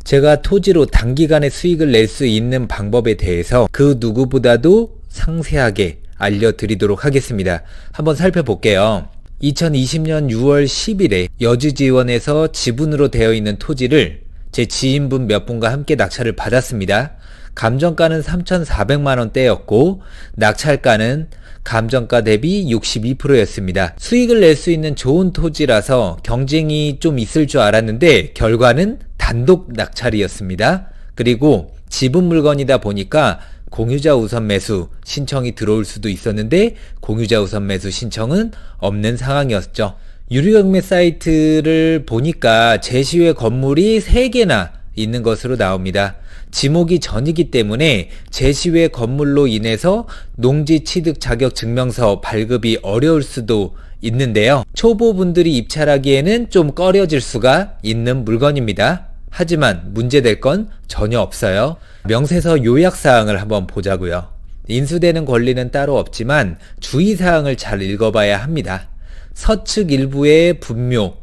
제가 토지로 단기간에 수익을 낼 수 있는 방법에 대해서 그 누구보다도 상세하게 알려드리도록 하겠습니다. 한번 살펴볼게요. 2020년 6월 10일에 여주지원에서 지분으로 되어 있는 토지를 제 지인분 몇 분과 함께 낙찰을 받았습니다. 감정가는 3,400만원대였고 낙찰가는 감정가 대비 62%였습니다. 수익을 낼 수 있는 좋은 토지라서 경쟁이 좀 있을 줄 알았는데 결과는 단독 낙찰이었습니다. 그리고 지분 물건이다 보니까 공유자 우선 매수 신청이 들어올 수도 있었는데 공유자 우선 매수 신청은 없는 상황이었죠. 유료경매 사이트를 보니까 제시외 건물이 3개나 있는 것으로 나옵니다. 지목이 전이기 때문에 제시외 건물로 인해서 농지 취득 자격 증명서 발급이 어려울 수도 있는데요. 초보분들이 입찰하기에는 좀 꺼려질 수가 있는 물건입니다. 하지만 문제될 건 전혀 없어요. 명세서 요약사항을 한번 보자고요. 인수되는 권리는 따로 없지만 주의사항을 잘 읽어봐야 합니다. 서측 일부에 분묘,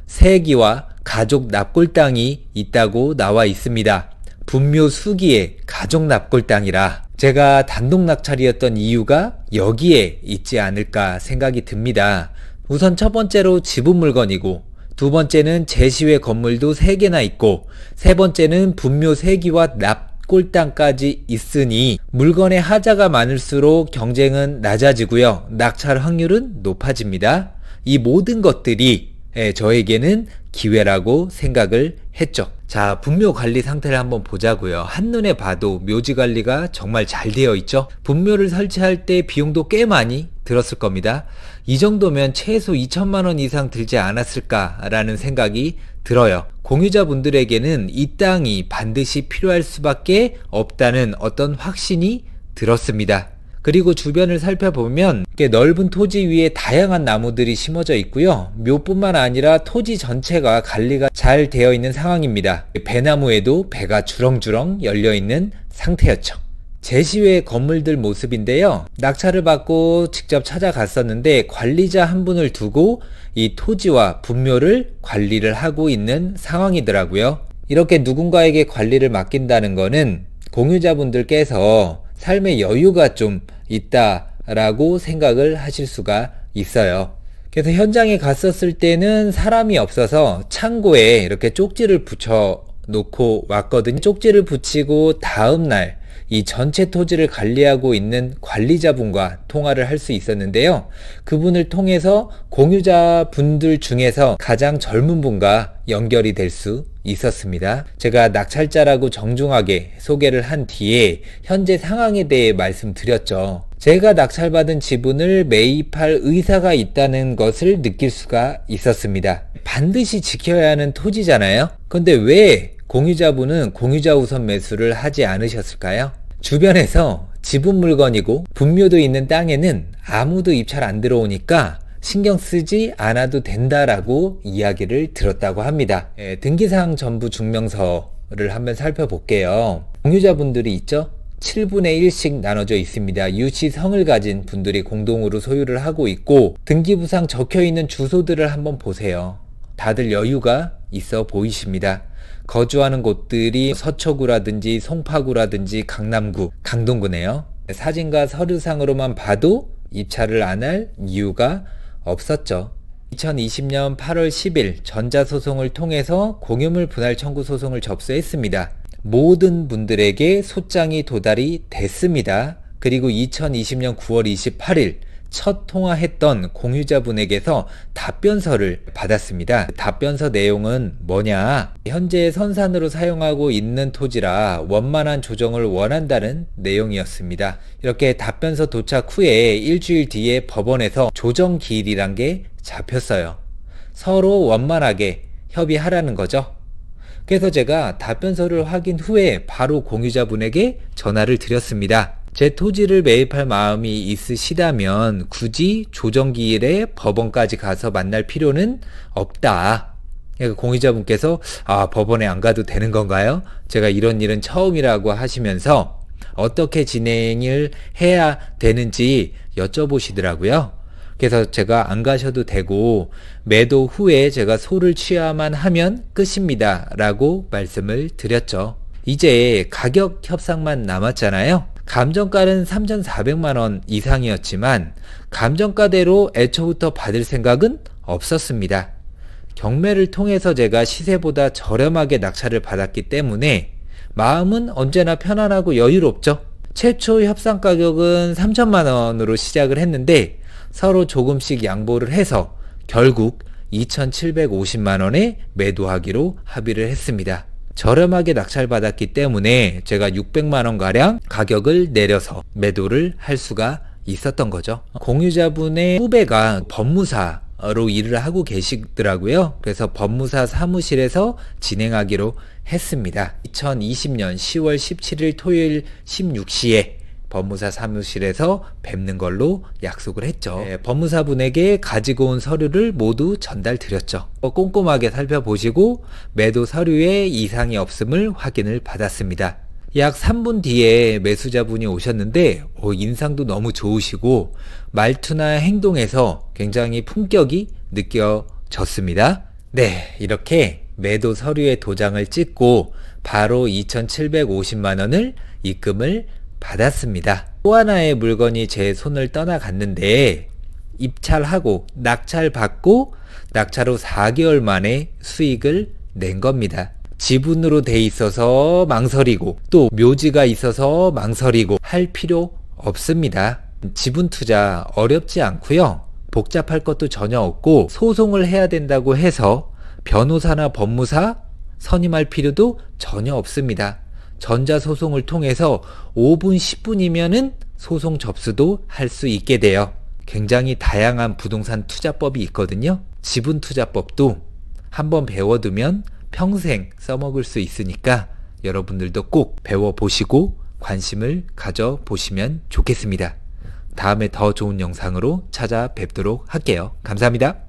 세기와 가족 납골 땅이 있다고 나와 있습니다. 분묘 수기에 가족 납골 땅이라 제가 단독 낙찰이었던 이유가 여기에 있지 않을까 생각이 듭니다. 우선 첫 번째로 지분 물건이고 두 번째는 제시외 건물도 3개나 있고 세 번째는 분묘 세기와 납골 땅까지 있으니 물건의 하자가 많을수록 경쟁은 낮아지고요. 낙찰 확률은 높아집니다. 이 모든 것들이 저에게는 기회라고 생각을 했죠. 자, 분묘 관리 상태를 한번 보자고요. 한눈에 봐도 묘지 관리가 정말 잘 되어 있죠. 분묘를 설치할 때 비용도 꽤 많이 들었을 겁니다. 이 정도면 최소 2천만원 이상 들지 않았을까라는 생각이 들어요. 공유자분들에게는 이 땅이 반드시 필요할 수밖에 없다는 어떤 확신이 들었습니다. 그리고 주변을 살펴보면 넓은 토지 위에 다양한 나무들이 심어져 있고요. 묘뿐만 아니라 토지 전체가 관리가 잘 되어 있는 상황입니다. 배나무에도 배가 주렁주렁 열려 있는 상태였죠. 제시외 건물들 모습인데요. 낙찰을 받고 직접 찾아갔었는데 관리자 한 분을 두고 이 토지와 분묘를 관리를 하고 있는 상황이더라고요. 이렇게 누군가에게 관리를 맡긴다는 거는 공유자분들께서 삶의 여유가 좀 있다라고 생각을 하실 수가 있어요. 그래서 현장에 갔었을 때는 사람이 없어서 창고에 이렇게 쪽지를 붙여 놓고 왔거든요. 쪽지를 붙이고 다음날 이 전체 토지를 관리하고 있는 관리자분과 통화를 할 수 있었는데요. 그분을 통해서 공유자분들 중에서 가장 젊은 분과 연결이 될 수 있었습니다. 제가 낙찰자라고 정중하게 소개를 한 뒤에 현재 상황에 대해 말씀드렸죠. 제가 낙찰받은 지분을 매입할 의사가 있다는 것을 느낄 수가 있었습니다. 반드시 지켜야 하는 토지잖아요. 근데 왜 공유자분은 공유자 우선 매수를 하지 않으셨을까요? 주변에서 지분 물건이고 분묘도 있는 땅에는 아무도 입찰 안 들어오니까 신경 쓰지 않아도 된다라고 이야기를 들었다고 합니다. 등기사항 전부 증명서를 한번 살펴볼게요. 공유자분들이 있죠? 7분의 1씩 나눠져 있습니다. 유치성을 가진 분들이 공동으로 소유를 하고 있고 등기부상 적혀있는 주소들을 한번 보세요. 다들 여유가 있어 보이십니다. 거주하는 곳들이 서초구라든지 송파구라든지 강남구, 강동구네요. 사진과 서류상으로만 봐도 입찰을 안 할 이유가 없었죠. 2020년 8월 10일 전자소송을 통해서 공유물 분할 청구 소송을 접수했습니다. 모든 분들에게 소장이 도달이 됐습니다. 그리고 2020년 9월 28일 첫 통화했던 공유자분에게서 답변서를 받았습니다. 답변서 내용은 뭐냐? 현재 선산으로 사용하고 있는 토지라 원만한 조정을 원한다는 내용이었습니다. 이렇게 답변서 도착 후에 일주일 뒤에 법원에서 조정 기일이란 게 잡혔어요. 서로 원만하게 협의하라는 거죠. 그래서 제가 답변서를 확인 후에 바로 공유자분에게 전화를 드렸습니다. 제 토지를 매입할 마음이 있으시다면 굳이 조정기일에 법원까지 가서 만날 필요는 없다. 공유자분께서 법원에 안 가도 되는 건가요? 제가 이런 일은 처음이라고 하시면서 어떻게 진행을 해야 되는지 여쭤보시더라고요. 그래서 제가 안 가셔도 되고 매도 후에 제가 소를 취하만 하면 끝입니다 라고 말씀을 드렸죠. 이제 가격 협상만 남았잖아요. 감정가는 3,400만원 이상이었지만 감정가대로 애초부터 받을 생각은 없었습니다. 경매를 통해서 제가 시세보다 저렴하게 낙찰을 받았기 때문에 마음은 언제나 편안하고 여유롭죠. 최초 협상 가격은 3천만원으로 시작을 했는데 서로 조금씩 양보를 해서 결국 2,750만원에 매도하기로 합의를 했습니다. 저렴하게 낙찰받았기 때문에 제가 600만원가량 가격을 내려서 매도를 할 수가 있었던 거죠. 공유자분의 후배가 법무사로 일을 하고 계시더라고요. 그래서 법무사 사무실에서 진행하기로 했습니다. 2020년 10월 17일 토요일 16시에 법무사 사무실에서 뵙는 걸로 약속을 했죠. 법무사분에게 가지고 온 서류를 모두 전달 드렸죠. 꼼꼼하게 살펴보시고 매도 서류에 이상이 없음을 확인을 받았습니다. 약 3분 뒤에 매수자분이 오셨는데 인상도 너무 좋으시고 말투나 행동에서 굉장히 품격이 느껴졌습니다. 네, 이렇게 매도 서류에 도장을 찍고 바로 2,750만원을 입금을 받았습니다. 또 하나의 물건이 제 손을 떠나갔는데 입찰하고 낙찰받고 낙찰 후 4개월 만에 수익을 낸 겁니다. 지분으로 돼 있어서 망설이고 또 묘지가 있어서 망설이고 할 필요 없습니다. 지분 투자 어렵지 않고요. 복잡할 것도 전혀 없고 소송을 해야 된다고 해서 변호사나 법무사 선임할 필요도 전혀 없습니다. 전자소송을 통해서 5분, 10분이면은 소송 접수도 할 수 있게 돼요. 굉장히 다양한 부동산 투자법이 있거든요. 지분 투자법도 한번 배워두면 평생 써먹을 수 있으니까 여러분들도 꼭 배워보시고 관심을 가져보시면 좋겠습니다. 다음에 더 좋은 영상으로 찾아뵙도록 할게요. 감사합니다.